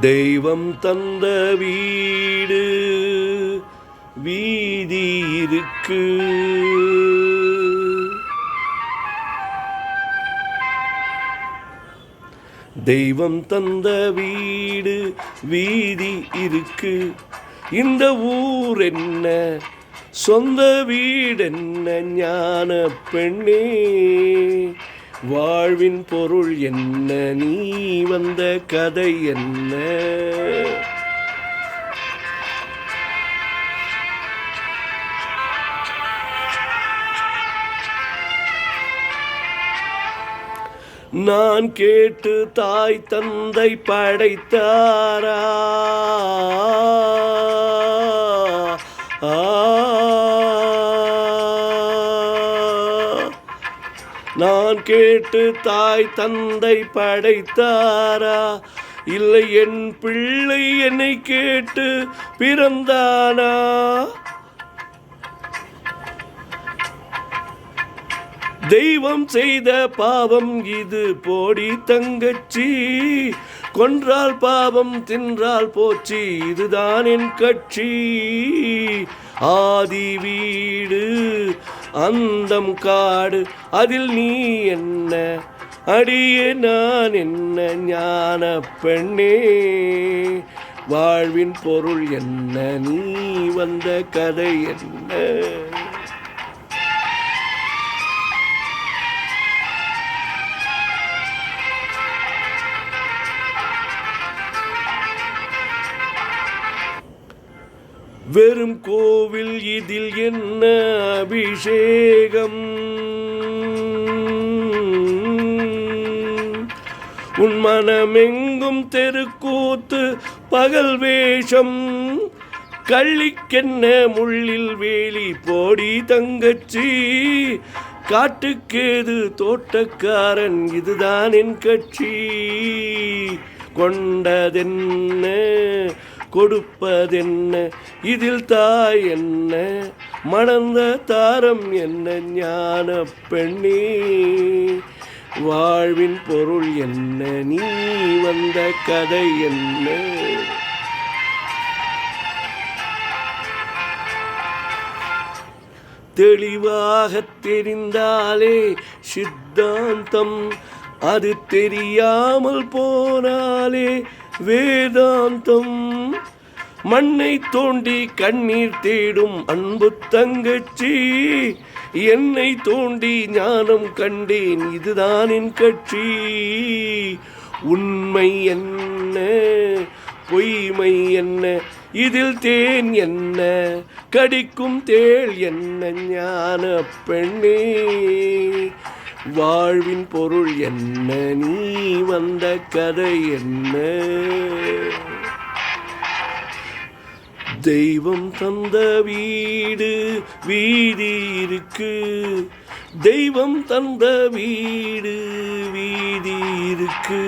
தெய்வம் தந்த வீடு வீதி இருக்கு. தெய்வம் தந்த வீடு வீதி இருக்கு. இந்த ஊர் என்ன, சொந்த வீடென்ன, ஞான பெண்ணே வாழ்வின் பொருள் என்ன, நீ வந்த கதை என்ன? நான் கேட்டு தாய் தந்தை படைத்தாரா? நான் கேட்டு தாய் தந்தை படைத்தாரா? இல்லை என் பிள்ளை என்னை கேட்டு பிறந்தானா? தெய்வம் செய்த பாவம் இது போடி தங்கச்சி, கொன்றால் பாவம் தின்றால் போச்சு, இதுதான் என் கட்சி. ஆதி வீடு அந்தம் காடு, அதில் நீ என்ன, அடியே நான் என்ன? ஞான பெண்ணே வாழ்வின் பொருள் என்ன, நீ வந்த கதை என்ன? வெறும் கோவில் இதில் என்ன அபிஷேகம்? உன் மனமெங்கும் தெருக்கூத்து பகல் வேஷம், கள்ளிக்கென்ன முள்ளில் வேலி போடி தங்கச்சி, காட்டுக்கேது தோட்டக்காரன், இதுதான் என் கட்சி. கொண்டதென்ன கொடுப்பதென்ன, இதில் தாய் என்ன, மணந்த தாரம் என்ன? ஞான பெண்ணே வாழ்வின் பொருள் என்ன, நீ வந்த கதை என்ன? தெளிவாக தெரிந்தாலே சித்தாந்தம், அது தெரியாமல் போனாலே வேதாந்தம். மண்ணை தோண்டி கண்ணீர் தேடும் அன்பு தங்கச்சி, என்னை தோண்டி ஞானம் கண்டேன், இதுதான் என் கட்சி. உண்மை என்ன பொய்மை என்ன, இதில் தேன் என்ன, கடிக்கும் தேள் என்ன? ஞான பெண்ணே வாழ்வின் பொருள் என்ன, நீ வந்த கதை என்ன? தெய்வம் தந்த வீடு வீதி இருக்கு. தெய்வம் தந்த வீடு வீதி இருக்கு.